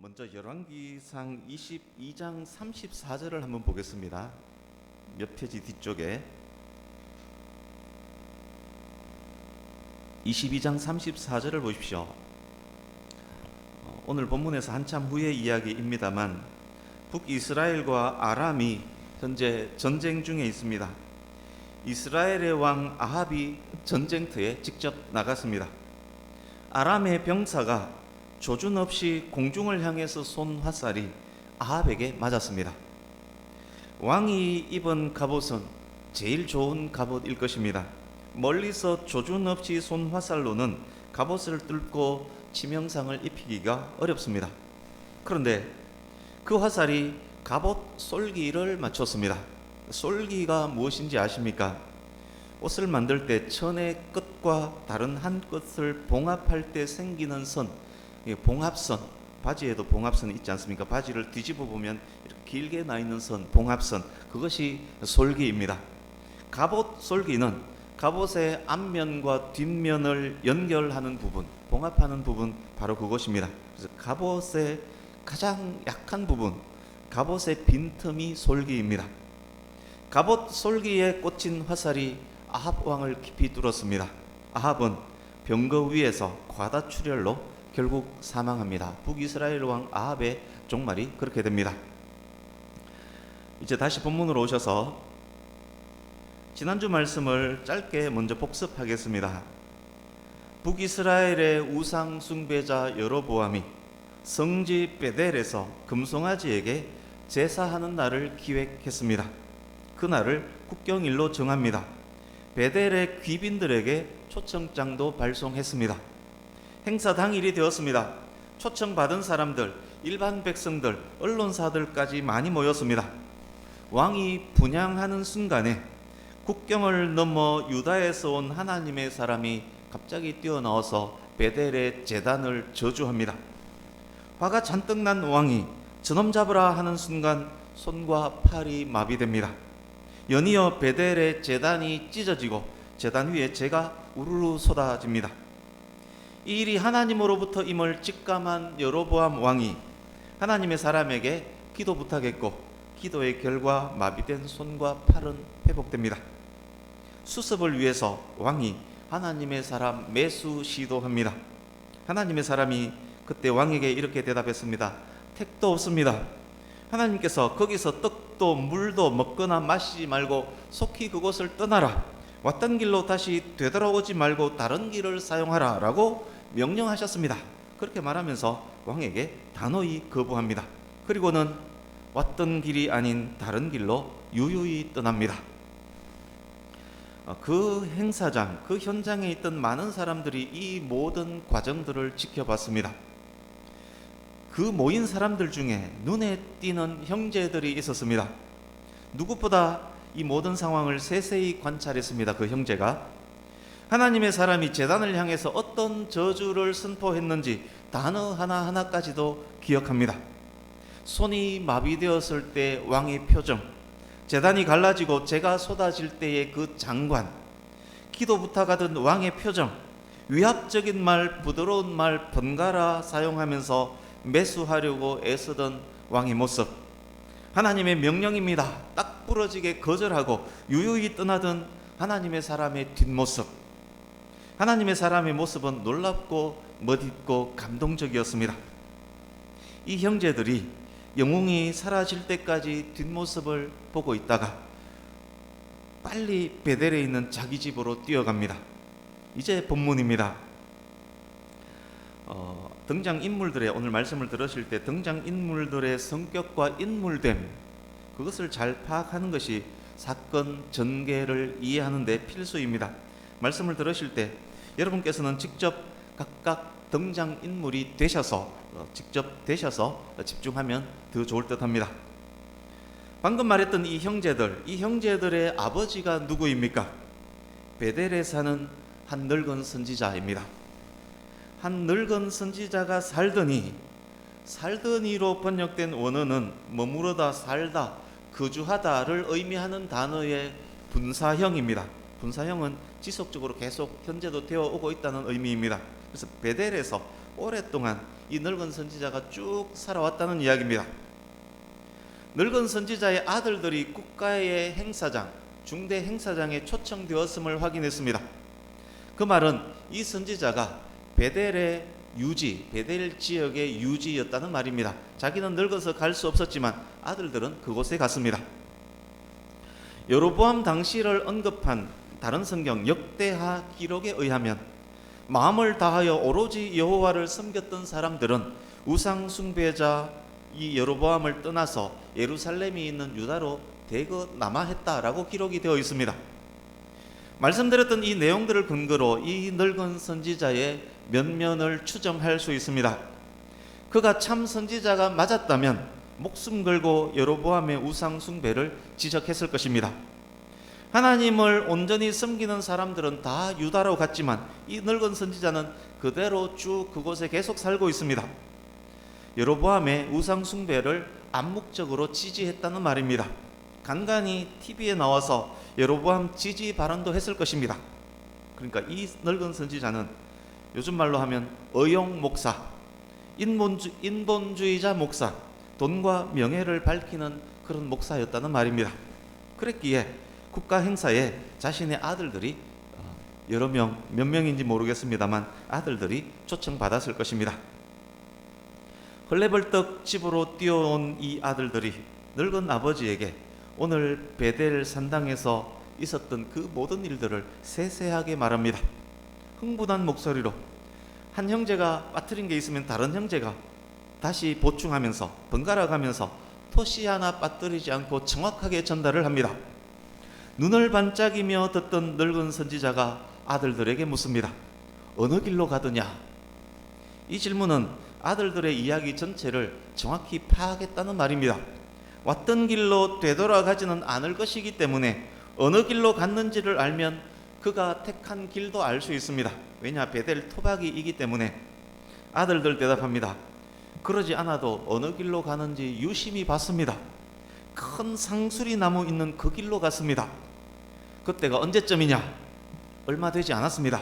먼저 열왕기상 22장 34절을 한번 보겠습니다. 몇 페이지 뒤쪽에 22장 34절을 보십시오. 오늘 본문에서 한참 후의 이야기입니다만 북이스라엘과 아람이 현재 전쟁 중에 있습니다. 이스라엘의 왕 아합이 전쟁터에 직접 나갔습니다. 아람의 병사가 조준 없이 공중을 향해서 쏜 화살이 아합에게 맞았습니다. 왕이 입은 갑옷은 제일 좋은 갑옷일 것입니다. 멀리서 조준 없이 쏜 화살로는 갑옷을 뚫고 치명상을 입히기가 어렵습니다. 그런데 그 화살이 갑옷 솔기를 맞췄습니다. 솔기가 무엇인지 아십니까? 옷을 만들 때 천의 끝과 다른 한 끝을 봉합할 때 생기는 선, 봉합선, 바지에도 봉합선이 있지 않습니까? 바지를 뒤집어 보면 이렇게 길게 나 있는 선, 봉합선, 그것이 솔기입니다. 갑옷 솔기는 갑옷의 앞면과 뒷면을 연결하는 부분, 봉합하는 부분, 바로 그것입니다. 그래서 갑옷의 가장 약한 부분, 갑옷의 빈틈이 솔기입니다. 갑옷 솔기에 꽂힌 화살이 아합 왕을 깊이 뚫었습니다. 아합은 병거 위에서 과다출혈로 결국 사망합니다. 북이스라엘 왕 아합의 종말이 그렇게 됩니다. 이제 다시 본문으로 오셔서 지난주 말씀을 짧게 먼저 복습하겠습니다. 북이스라엘의 우상 숭배자 여로보암이 성지 베델에서 금송아지에게 제사하는 날을 기획했습니다. 그 날을 국경일로 정합니다. 베델의 귀빈들에게 초청장도 발송했습니다. 행사 당일이 되었습니다. 초청받은 사람들, 일반 백성들, 언론사들까지 많이 모였습니다. 왕이 분향하는 순간에 국경을 넘어 유다에서 온 하나님의 사람이 갑자기 뛰어나와서 베델의 제단을 저주합니다. 화가 잔뜩 난 왕이 저놈 잡으라 하는 순간 손과 팔이 마비됩니다. 연이어 베델의 제단이 찢어지고 제단 위에 재가 우르르 쏟아집니다. 이 일이 하나님으로부터 임을 직감한 여로보암 왕이 하나님의 사람에게 기도 부탁했고 기도의 결과 마비된 손과 팔은 회복됩니다. 수습을 위해서 왕이 하나님의 사람 매수 시도합니다. 하나님의 사람이 그때 왕에게 이렇게 대답했습니다. 택도 없습니다. 하나님께서 거기서 떡도 물도 먹거나 마시지 말고 속히 그곳을 떠나라. 왔던 길로 다시 되돌아오지 말고 다른 길을 사용하라 라고 명령하셨습니다. 그렇게 말하면서 왕에게 단호히 거부합니다. 그리고는 왔던 길이 아닌 다른 길로 유유히 떠납니다. 그 행사장, 그 현장에 있던 많은 사람들이 이 모든 과정들을 지켜봤습니다. 그 모인 사람들 중에 눈에 띄는 형제들이 있었습니다. 누구보다 이 모든 상황을 세세히 관찰했습니다. 그 형제가 하나님의 사람이 제단을 향해서 어떤 저주를 선포했는지 단어 하나하나까지도 기억합니다. 손이 마비되었을 때 왕의 표정, 제단이 갈라지고 재가 쏟아질 때의 그 장관, 기도 부탁하던 왕의 표정, 위압적인 말, 부드러운 말 번갈아 사용하면서 매수하려고 애쓰던 왕의 모습, 하나님의 명령입니다 딱 부러지게 거절하고 유유히 떠나던 하나님의 사람의 뒷모습, 하나님의 사람의 모습은 놀랍고 멋있고 감동적이었습니다. 이 형제들이 영웅이 사라질 때까지 뒷모습을 보고 있다가 빨리 베델에 있는 자기 집으로 뛰어갑니다. 이제 본문입니다. 등장인물들의, 오늘 말씀을 들으실 때 등장인물들의 성격과 인물됨, 그것을 잘 파악하는 것이 사건 전개를 이해하는 데 필수입니다. 말씀을 들으실 때 여러분께서는 직접 각각 등장인물이 되셔서 집중하면 더 좋을 듯 합니다. 방금 말했던 이 형제들의 아버지가 누구입니까? 베델에 사는 한 늙은 선지자입니다. 한 늙은 선지자가 살더니로 번역된 원어는 머무르다, 살다, 거주하다를 의미하는 단어의 분사형입니다. 분사형은 지속적으로 계속 현재도 되어 오고 있다는 의미입니다. 그래서 베델에서 오랫동안 이 늙은 선지자가 쭉 살아왔다는 이야기입니다. 늙은 선지자의 아들들이 국가의 행사장, 중대 행사장에 초청되었음을 확인했습니다. 그 말은 이 선지자가 베델의 유지, 베델 지역의 유지였다는 말입니다. 자기는 늙어서 갈 수 없었지만 아들들은 그곳에 갔습니다. 여로보암 당시를 언급한 다른 성경 역대하 기록에 의하면 마음을 다하여 오로지 여호와를 섬겼던 사람들은 우상 숭배자 이 여로보암을 떠나서 예루살렘이 있는 유다로 대거 남하했다라고 기록이 되어 있습니다. 말씀드렸던 이 내용들을 근거로 이 늙은 선지자의 면면을 추정할 수 있습니다. 그가 참 선지자가 맞았다면 목숨 걸고 여로보암의 우상 숭배를 지적했을 것입니다. 하나님을 온전히 섬기는 사람들은 다 유다로 갔지만 이 늙은 선지자는 그대로 쭉 그곳에 계속 살고 있습니다. 여로보암의 우상 숭배를 암묵적으로 지지했다는 말입니다. 간간히 TV에 나와서 여로보암 지지 발언도 했을 것입니다. 그러니까 이 늙은 선지자는 요즘 말로 하면 의용 목사, 인본주의자 목사, 돈과 명예를 밝히는 그런 목사였다는 말입니다. 그랬기에 국가 행사에 자신의 아들들이 여러 명, 몇 명인지 모르겠습니다만 아들들이 초청받았을 것입니다. 헐레벌떡 집으로 뛰어온 이 아들들이 늙은 아버지에게 오늘 베델 산당에서 있었던 그 모든 일들을 세세하게 말합니다. 흥분한 목소리로 한 형제가 빠뜨린 게 있으면 다른 형제가 다시 보충하면서 번갈아 가면서 토시 하나 빠뜨리지 않고 정확하게 전달을 합니다. 눈을 반짝이며 듣던 늙은 선지자가 아들들에게 묻습니다. 어느 길로 가더냐? 이 질문은 아들들의 이야기 전체를 정확히 파악했다는 말입니다. 왔던 길로 되돌아가지는 않을 것이기 때문에 어느 길로 갔는지를 알면 그가 택한 길도 알 수 있습니다. 왜냐? 베델 토박이이기 때문에. 아들들 대답합니다. 그러지 않아도 어느 길로 가는지 유심히 봤습니다. 큰 상수리 나무 있는 그 길로 갔습니다. 그때가 언제쯤이냐? 얼마 되지 않았습니다.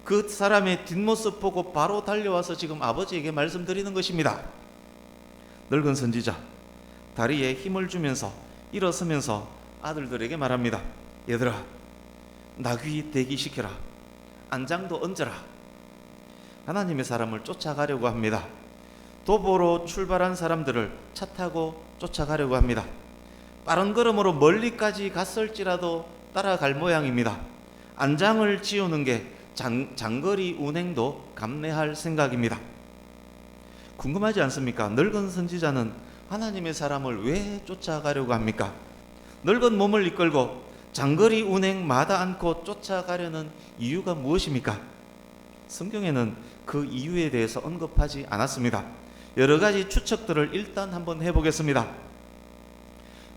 그 사람의 뒷모습 보고 바로 달려와서 지금 아버지에게 말씀드리는 것입니다. 늙은 선지자 다리에 힘을 주면서 일어서면서 아들들에게 말합니다. 얘들아, 나귀 대기시켜라. 안장도 얹어라. 하나님의 사람을 쫓아가려고 합니다. 도보로 출발한 사람들을 차 타고 쫓아가려고 합니다. 빠른 걸음으로 멀리까지 갔을지라도 따라갈 모양입니다. 안장을 지우는 게 장거리 운행도 감내할 생각입니다. 궁금하지 않습니까? 늙은 선지자는 하나님의 사람을 왜 쫓아가려고 합니까? 늙은 몸을 이끌고 장거리 운행 마다 않고 쫓아가려는 이유가 무엇입니까? 성경에는 그 이유에 대해서 언급하지 않았습니다. 여러 가지 추측들을 일단 한번 해보겠습니다.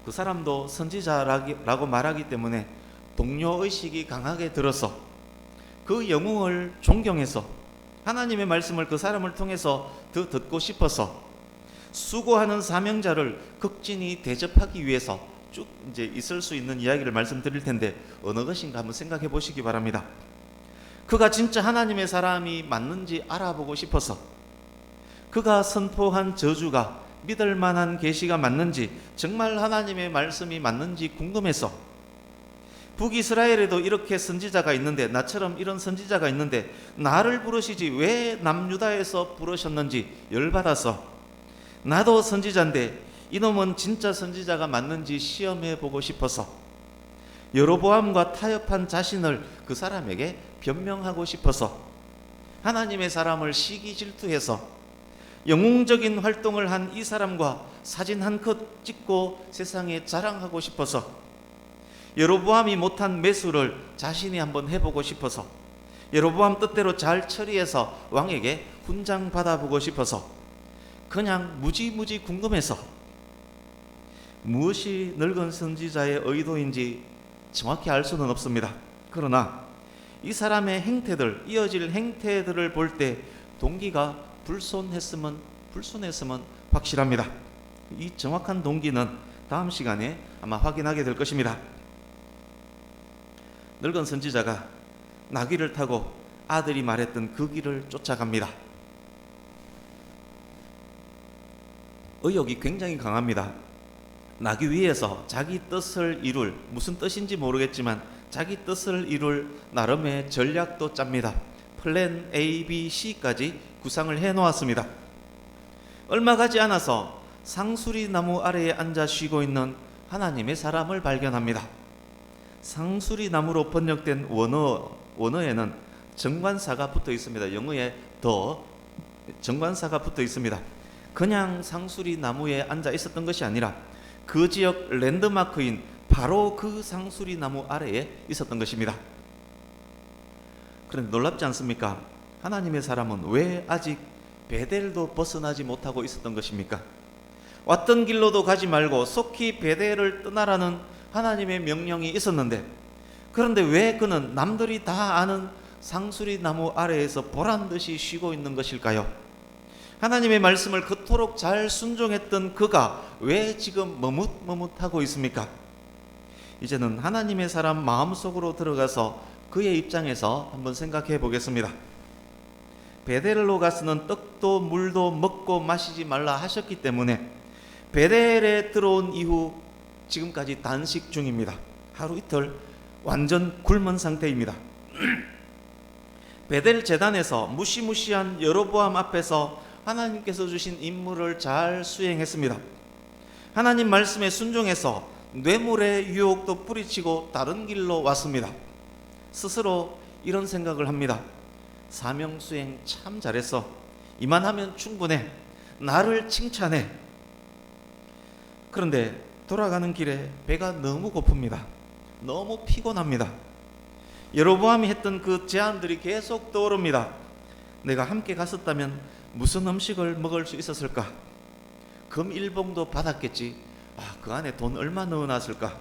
그 사람도 선지자라고 말하기 때문에 동료의식이 강하게 들어서 그 영웅을 존경해서 하나님의 말씀을 그 사람을 통해서 더 듣고 싶어서 수고하는 사명자를 극진히 대접하기 위해서 쭉 이제 있을 수 있는 이야기를 말씀드릴 텐데 어느 것인가 한번 생각해 보시기 바랍니다. 그가 진짜 하나님의 사람이 맞는지 알아보고 싶어서, 그가 선포한 저주가 믿을 만한 계시가 맞는지, 정말 하나님의 말씀이 맞는지 궁금해서, 북이스라엘에도 이렇게 선지자가 있는데, 나처럼 이런 선지자가 있는데 나를 부르시지 왜 남유다에서 부르셨는지 열받아서 나도 선지자인데 이놈은 진짜 선지자가 맞는지 시험해 보고 싶어서, 여로보암과 타협한 자신을 그 사람에게 변명하고 싶어서, 하나님의 사람을 시기 질투해서 영웅적인 활동을 한 이 사람과 사진 한 컷 찍고 세상에 자랑하고 싶어서, 여로보암이 못한 매수를 자신이 한번 해보고 싶어서, 여로보암 뜻대로 잘 처리해서 왕에게 훈장 받아보고 싶어서, 그냥 무지무지 궁금해서, 무엇이 늙은 선지자의 의도인지 정확히 알 수는 없습니다. 그러나 이 사람의 행태들, 이어질 행태들을 볼 때 동기가 불순했으면 확실합니다. 이 정확한 동기는 다음 시간에 아마 확인하게 될 것입니다. 늙은 선지자가 나귀를 타고 아들이 말했던 그 길을 쫓아갑니다. 의욕이 굉장히 강합니다. 나기 위해서 자기 뜻을 이룰, 무슨 뜻인지 모르겠지만 자기 뜻을 이룰 나름의 전략도 짭니다. 플랜 A, B, C까지 구상을 해 놓았습니다. 얼마 가지 않아서 상수리 나무 아래에 앉아 쉬고 있는 하나님의 사람을 발견합니다. 상수리 나무로 번역된 원어에는 정관사가 붙어 있습니다. 영어에 더 정관사가 붙어 있습니다. 그냥 상수리 나무에 앉아 있었던 것이 아니라 그 지역 랜드마크인 바로 그 상수리 나무 아래에 있었던 것입니다. 그런데 놀랍지 않습니까? 하나님의 사람은 왜 아직 베델도 벗어나지 못하고 있었던 것입니까? 왔던 길로도 가지 말고 속히 베델을 떠나라는 하나님의 명령이 있었는데, 그런데 왜 그는 남들이 다 아는 상수리 나무 아래에서 보란듯이 쉬고 있는 것일까요? 하나님의 말씀을 그토록 잘 순종했던 그가 왜 지금 머뭇머뭇하고 있습니까? 이제는 하나님의 사람 마음속으로 들어가서 그의 입장에서 한번 생각해 보겠습니다. 베델로 가서는 떡도 물도 먹고 마시지 말라 하셨기 때문에 베델에 들어온 이후 지금까지 단식 중입니다. 하루 이틀 완전 굶은 상태입니다. 베델 제단에서 무시무시한 여로보암 앞에서 하나님께서 주신 임무를 잘 수행했습니다. 하나님 말씀에 순종해서 뇌물의 유혹도 뿌리치고 다른 길로 왔습니다. 스스로 이런 생각을 합니다. 사명 수행 참 잘했어. 이만하면 충분해. 나를 칭찬해. 그런데 돌아가는 길에 배가 너무 고픕니다. 너무 피곤합니다. 여로보암이 했던 그 제안들이 계속 떠오릅니다. 내가 함께 갔었다면 무슨 음식을 먹을 수 있었을까? 금일봉도 받았겠지. 그 안에 돈 얼마 넣어놨을까?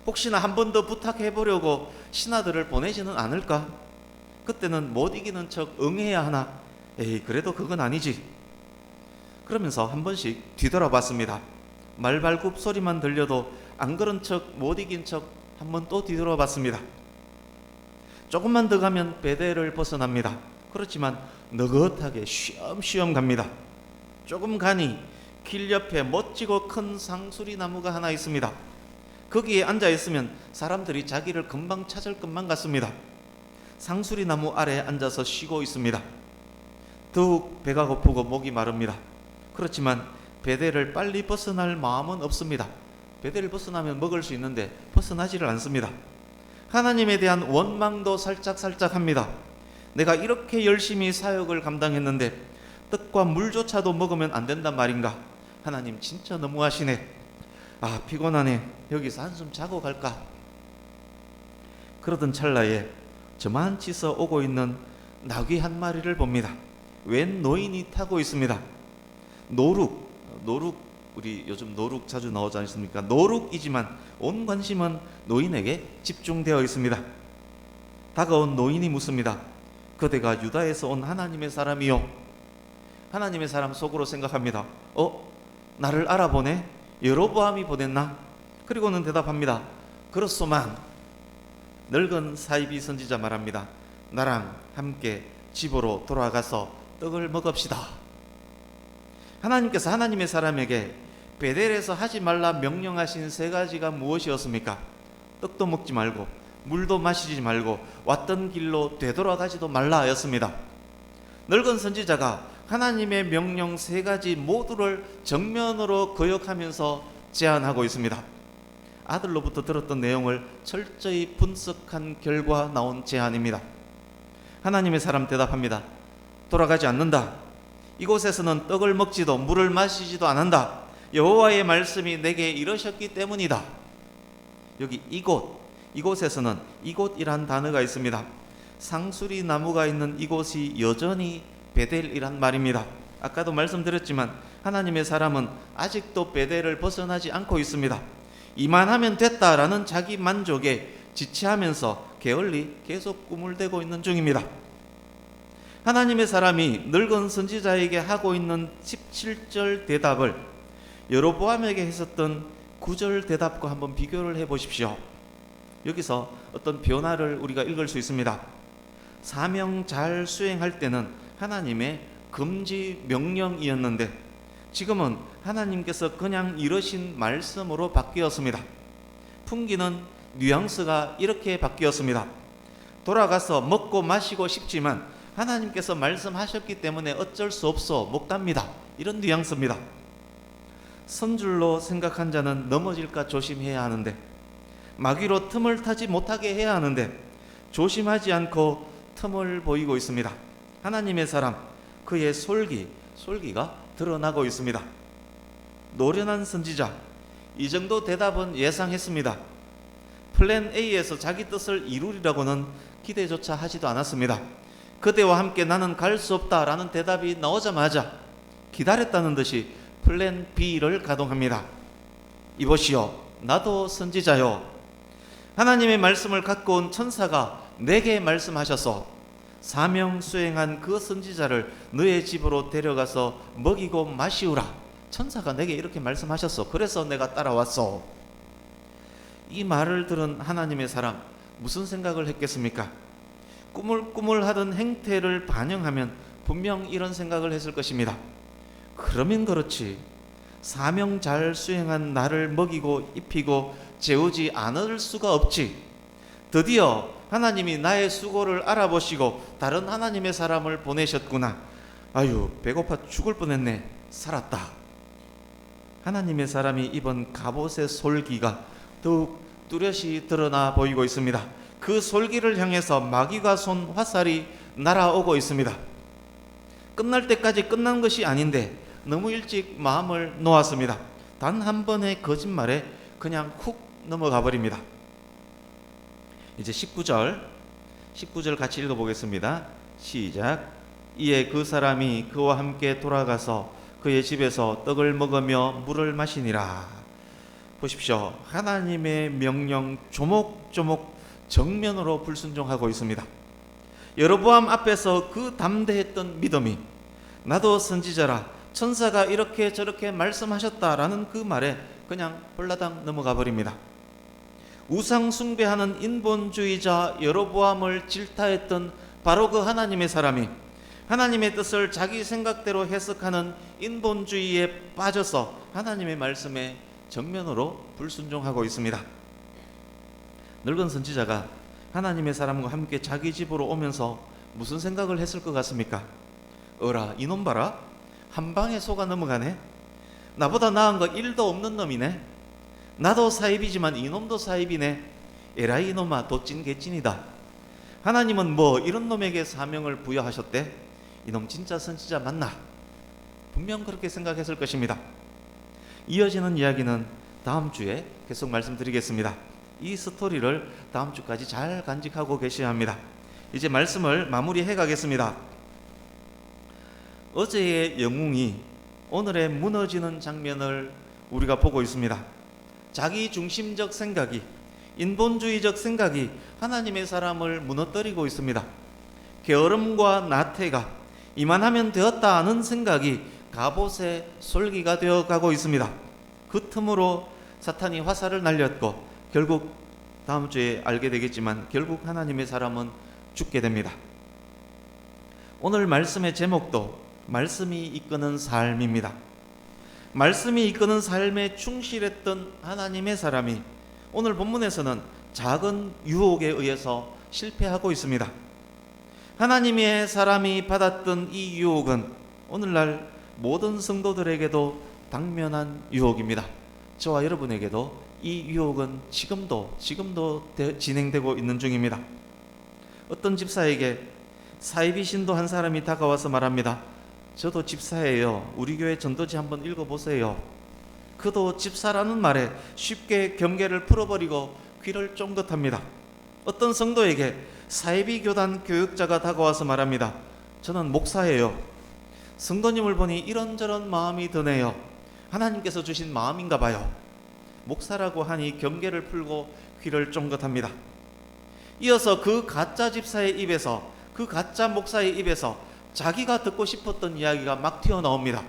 혹시나 한 번 더 부탁해 보려고 신하들을 보내지는 않을까? 그때는 못 이기는 척 응해야 하나? 에이, 그래도 그건 아니지. 그러면서 한 번씩 뒤돌아봤습니다. 말발굽 소리만 들려도 안 그런 척, 못 이긴 척 한 번 또 뒤돌아봤습니다. 조금만 더 가면 베델을 벗어납니다. 그렇지만 느긋하게 쉬엄쉬엄 갑니다. 조금 가니 길 옆에 멋지고 큰 상수리 나무가 하나 있습니다. 거기에 앉아 있으면 사람들이 자기를 금방 찾을 것만 같습니다. 상수리 나무 아래에 앉아서 쉬고 있습니다. 더욱 배가 고프고 목이 마릅니다. 그렇지만 베델을 빨리 벗어날 마음은 없습니다. 베델을 벗어나면 먹을 수 있는데 벗어나지를 않습니다. 하나님에 대한 원망도 살짝 합니다. 내가 이렇게 열심히 사역을 감당했는데 떡과 물조차도 먹으면 안 된단 말인가? 하나님 진짜 너무하시네. 피곤하네. 여기서 한숨 자고 갈까? 그러던 찰나에 저만치서 오고 있는 나귀 한 마리를 봅니다. 웬 노인이 타고 있습니다. 노룩, 우리 요즘 노룩 자주 나오지 않습니까? 노룩이지만 온 관심은 노인에게 집중되어 있습니다. 다가온 노인이 묻습니다. 그대가 유다에서 온 하나님의 사람이요? 하나님의 사람 속으로 생각합니다. 나를 알아보네? 여로보암이 보냈나? 그리고는 대답합니다. 그렇소만. 늙은 사이비 선지자 말합니다. 나랑 함께 집으로 돌아가서 떡을 먹읍시다. 하나님께서 하나님의 사람에게 베델에서 하지 말라 명령하신 세 가지가 무엇이었습니까? 떡도 먹지 말고 물도 마시지 말고 왔던 길로 되돌아가지도 말라 하였습니다. 늙은 선지자가 하나님의 명령 세 가지 모두를 정면으로 거역하면서 제안하고 있습니다. 아들로부터 들었던 내용을 철저히 분석한 결과 나온 제안입니다. 하나님의 사람 대답합니다. 돌아가지 않는다. 이곳에서는 떡을 먹지도 물을 마시지도 않는다. 여호와의 말씀이 내게 이러셨기 때문이다. 여기 이곳에서는 이곳이란 단어가 있습니다. 상수리 나무가 있는 이곳이 여전히 베델이란 말입니다. 아까도 말씀드렸지만 하나님의 사람은 아직도 베델을 벗어나지 않고 있습니다. 이만하면 됐다라는 자기 만족에 지체하면서 게을리 계속 꿈을 대고 있는 중입니다. 하나님의 사람이 늙은 선지자에게 하고 있는 17절 대답을 여로보암에게 했었던 9절 대답과 한번 비교를 해보십시오. 여기서 어떤 변화를 우리가 읽을 수 있습니다. 사명 잘 수행할 때는 하나님의 금지 명령이었는데 지금은 하나님께서 그냥 이러신 말씀으로 바뀌었습니다. 풍기는 뉘앙스가 이렇게 바뀌었습니다. 돌아가서 먹고 마시고 싶지만 하나님께서 말씀하셨기 때문에 어쩔 수 없어 못 갑니다. 이런 뉘앙스입니다. 선줄로 생각한 자는 넘어질까 조심해야 하는데, 마귀로 틈을 타지 못하게 해야 하는데 조심하지 않고 틈을 보이고 있습니다. 하나님의 사람, 그의 솔기가 드러나고 있습니다. 노련한 선지자, 이 정도 대답은 예상했습니다. 플랜 A에서 자기 뜻을 이루리라고는 기대조차 하지도 않았습니다. 그대와 함께 나는 갈 수 없다라는 대답이 나오자마자 기다렸다는 듯이 플랜 B를 가동합니다. 이보시오, 나도 선지자요. 하나님의 말씀을 갖고 온 천사가 내게 말씀하셔서 사명 수행한 그 선지자를 너의 집으로 데려가서 먹이고 마시우라. 천사가 내게 이렇게 말씀하셨어. 그래서 내가 따라왔어. 이 말을 들은 하나님의 사람, 무슨 생각을 했겠습니까? 꾸물꾸물하던 행태를 반영하면 분명 이런 생각을 했을 것입니다. 그러면 그렇지, 사명 잘 수행한 나를 먹이고 입히고 재우지 않을 수가 없지. 드디어 하나님이 나의 수고를 알아보시고 다른 하나님의 사람을 보내셨구나. 아유, 배고파 죽을 뻔했네. 살았다. 하나님의 사람이 입은 갑옷의 솔기가 더욱 뚜렷이 드러나 보이고 있습니다. 그 솔기를 향해서 마귀가 쏜 화살이 날아오고 있습니다. 끝날 때까지 끝난 것이 아닌데 너무 일찍 마음을 놓았습니다. 단 한 번의 거짓말에 그냥 훅 넘어가 버립니다. 이제 19절 같이 읽어보겠습니다. 시작. 이에 그 사람이 그와 함께 돌아가서 그의 집에서 떡을 먹으며 물을 마시니라. 보십시오. 하나님의 명령 조목조목 정면으로 불순종하고 있습니다. 여로보암 앞에서 그 담대했던 믿음이, 나도 선지자라, 천사가 이렇게 저렇게 말씀하셨다라는 그 말에 그냥 홀라당 넘어가 버립니다. 우상 숭배하는 인본주의자 여로보암을 질타했던 바로 그 하나님의 사람이 하나님의 뜻을 자기 생각대로 해석하는 인본주의에 빠져서 하나님의 말씀에 정면으로 불순종하고 있습니다. 늙은 선지자가 하나님의 사람과 함께 자기 집으로 오면서 무슨 생각을 했을 것 같습니까? 어라, 이놈 봐라, 한 방에 속아 넘어가네. 나보다 나은 거 1도 없는 놈이네. 나도 사입이지만 이놈도 사입이네. 에라이 이놈아, 도찐 개찐이다. 하나님은 뭐 이런 놈에게 사명을 부여하셨대? 이놈 진짜 선지자 맞나? 분명 그렇게 생각했을 것입니다. 이어지는 이야기는 다음 주에 계속 말씀드리겠습니다. 이 스토리를 다음 주까지 잘 간직하고 계셔야 합니다. 이제 말씀을 마무리해 가겠습니다. 어제의 영웅이 오늘의 무너지는 장면을 우리가 보고 있습니다. 자기 중심적 생각이, 인본주의적 생각이 하나님의 사람을 무너뜨리고 있습니다. 게으름과 나태가 이만하면 되었다 하는 생각이 갑옷의 솔기가 되어가고 있습니다. 그 틈으로 사탄이 화살을 날렸고 결국 다음 주에 알게 되겠지만 결국 하나님의 사람은 죽게 됩니다. 오늘 말씀의 제목도 말씀이 이끄는 삶입니다. 말씀이 이끄는 삶에 충실했던 하나님의 사람이 오늘 본문에서는 작은 유혹에 의해서 실패하고 있습니다. 하나님의 사람이 받았던 이 유혹은 오늘날 모든 성도들에게도 당면한 유혹입니다. 저와 여러분에게도 이 유혹은 지금도 진행되고 있는 중입니다. 어떤 집사에게 사이비 신도 한 사람이 다가와서 말합니다. 저도 집사예요. 우리 교회 전도지 한번 읽어보세요. 그도 집사라는 말에 쉽게 경계를 풀어버리고 귀를 쫑긋합니다. 어떤 성도에게 사이비 교단 교육자가 다가와서 말합니다. 저는 목사예요. 성도님을 보니 이런저런 마음이 드네요. 하나님께서 주신 마음인가 봐요. 목사라고 하니 경계를 풀고 귀를 쫑긋합니다. 이어서 그 가짜 집사의 입에서, 그 가짜 목사의 입에서 자기가 듣고 싶었던 이야기가 막 튀어나옵니다.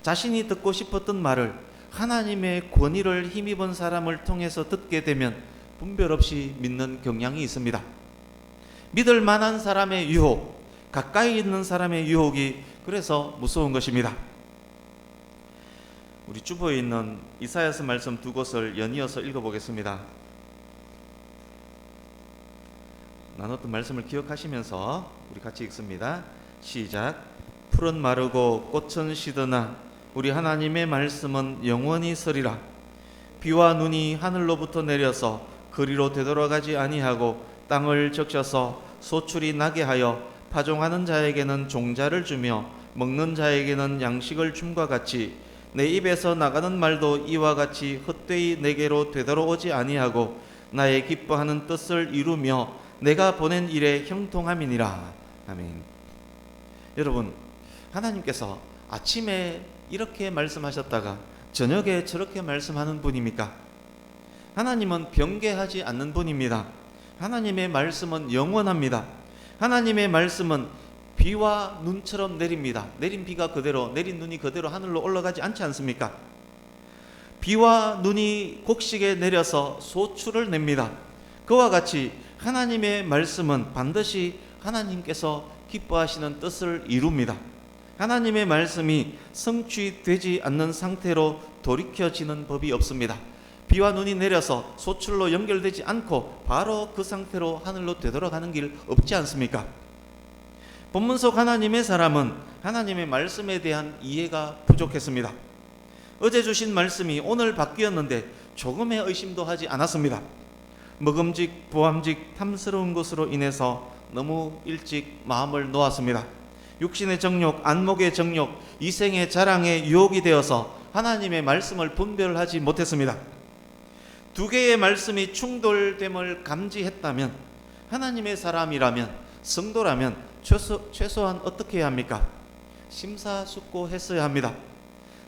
자신이 듣고 싶었던 말을 하나님의 권위를 힘입은 사람을 통해서 듣게 되면 분별 없이 믿는 경향이 있습니다. 믿을 만한 사람의 유혹, 가까이 있는 사람의 유혹이 그래서 무서운 것입니다. 우리 주보에 있는 이사야서 말씀 두 곳을 연이어서 읽어보겠습니다. 나눴던 말씀을 기억하시면서 우리 같이 읽습니다. 시작. 풀은 마르고 꽃은 시드나 우리 하나님의 말씀은 영원히 서리라. 비와 눈이 하늘로부터 내려서 그리로 되돌아가지 아니하고 땅을 적셔서 소출이 나게 하여 파종하는 자에게는 종자를 주며 먹는 자에게는 양식을 줌과 같이 내 입에서 나가는 말도 이와 같이 헛되이 내게로 되돌아오지 아니하고 나의 기뻐하는 뜻을 이루며 내가 보낸 일에 형통함이니라. 아멘. 여러분, 하나님께서 아침에 이렇게 말씀하셨다가 저녁에 저렇게 말씀하는 분입니까? 하나님은 변개하지 않는 분입니다. 하나님의 말씀은 영원합니다. 하나님의 말씀은 비와 눈처럼 내립니다. 내린 비가 그대로, 내린 눈이 그대로 하늘로 올라가지 않지 않습니까? 비와 눈이 곡식에 내려서 소출을 냅니다. 그와 같이 하나님의 말씀은 반드시 하나님께서 기뻐하시는 뜻을 이룹니다. 하나님의 말씀이 성취되지 않는 상태로 돌이켜지는 법이 없습니다. 비와 눈이 내려서 소출로 연결되지 않고 바로 그 상태로 하늘로 되돌아가는 길 없지 않습니까? 본문 속 하나님의 사람은 하나님의 말씀에 대한 이해가 부족했습니다. 어제 주신 말씀이 오늘 바뀌었는데 조금의 의심도 하지 않았습니다. 먹음직, 보암직, 탐스러운 것으로 인해서 너무 일찍 마음을 놓았습니다. 육신의 정욕, 안목의 정욕, 이생의 자랑에 유혹이 되어서 하나님의 말씀을 분별하지 못했습니다. 두 개의 말씀이 충돌됨을 감지했다면 하나님의 사람이라면, 성도라면 최소한 어떻게 해야 합니까? 심사숙고했어야 합니다.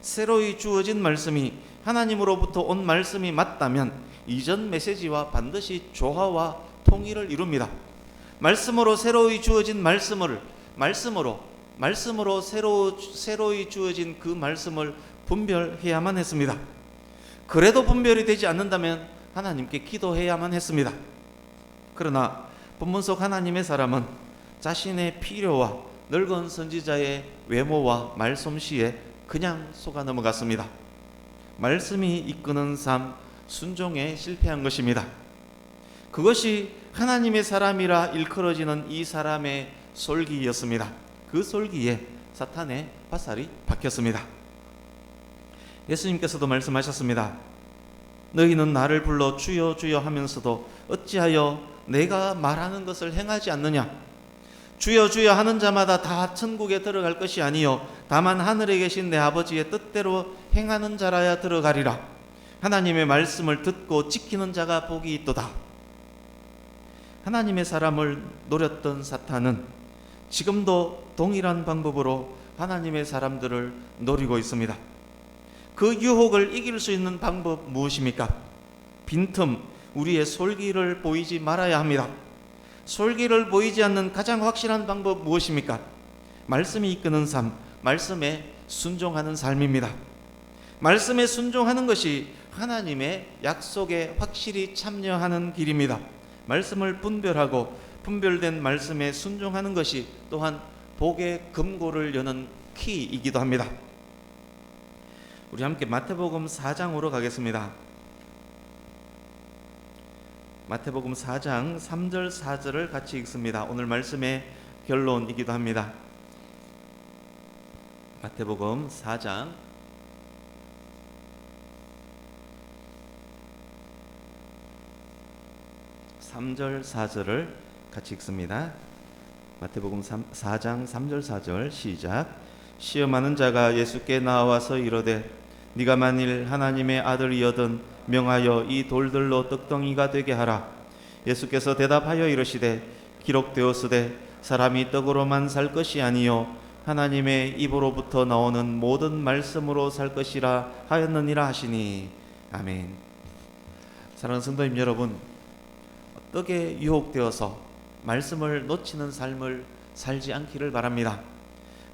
새로이 주어진 말씀이 하나님으로부터 온 말씀이 맞다면 이전 메시지와 반드시 조화와 통일을 이룹니다. 말씀으로 새로이 주어진 말씀으로 새로이 주어진 그 말씀을 분별해야만 했습니다. 그래도 분별이 되지 않는다면 하나님께 기도해야만 했습니다. 그러나 본문 속 하나님의 사람은 자신의 필요와 늙은 선지자의 외모와 말솜씨에 그냥 속아 넘어갔습니다. 말씀이 이끄는 삶, 순종에 실패한 것입니다. 그것이 하나님의 사람이라 일컬어지는 이 사람의 솔기였습니다. 그 솔기에 사탄의 화살이 박혔습니다. 예수님께서도 말씀하셨습니다. 너희는 나를 불러 주여 주여 하면서도 어찌하여 내가 말하는 것을 행하지 않느냐? 주여 주여 하는 자마다 다 천국에 들어갈 것이 아니요 다만 하늘에 계신 내 아버지의 뜻대로 행하는 자라야 들어가리라. 하나님의 말씀을 듣고 지키는 자가 복이 있도다. 하나님의 사람을 노렸던 사탄은 지금도 동일한 방법으로 하나님의 사람들을 노리고 있습니다. 그 유혹을 이길 수 있는 방법 무엇입니까? 빈틈, 우리의 솔기를 보이지 말아야 합니다. 솔기를 보이지 않는 가장 확실한 방법 무엇입니까? 말씀이 이끄는 삶, 말씀에 순종하는 삶입니다. 말씀에 순종하는 것이 하나님의 약속에 확실히 참여하는 길입니다. 말씀을 분별하고 분별된 말씀에 순종하는 것이 또한 복의 금고를 여는 키이기도 합니다. 우리 함께 마태복음 4장으로 가겠습니다. 마태복음 4장 3절 4절을 같이 읽습니다. 오늘 말씀의 결론이기도 합니다. 마태복음 4장 3절 4절을 같이 읽습니다. 마태복음 4장 3절 4절 시작. 시험하는 자가 예수께 나와서 이르되 네가 만일 하나님의 아들이여든 명하여 이 돌들로 떡덩이가 되게 하라. 예수께서 대답하여 이르시되 기록되었으되 사람이 떡으로만 살 것이 아니요 하나님의 입으로부터 나오는 모든 말씀으로 살 것이라 하였느니라 하시니. 아멘. 사랑하는 성도님 여러분, 떡에 유혹되어서 말씀을 놓치는 삶을 살지 않기를 바랍니다.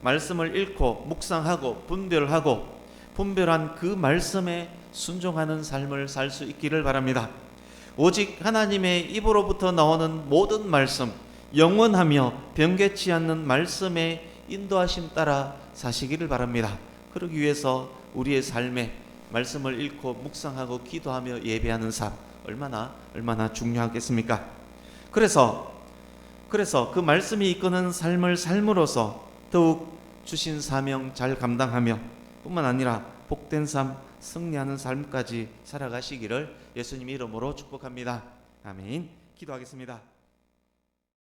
말씀을 읽고 묵상하고 분별한 그 말씀에 순종하는 삶을 살 수 있기를 바랍니다. 오직 하나님의 입으로부터 나오는 모든 말씀, 영원하며 변개치 않는 말씀의 인도하심 따라 사시기를 바랍니다. 그러기 위해서 우리의 삶에 말씀을 읽고 묵상하고 기도하며 예배하는 삶 얼마나 중요하겠습니까? 그래서 그 말씀이 이끄는 삶을 삶으로써 더욱 주신 사명 잘 감당하며 뿐만 아니라 복된 삶, 승리하는 삶까지 살아가시기를 예수님 이름으로 축복합니다. 아멘. 기도하겠습니다.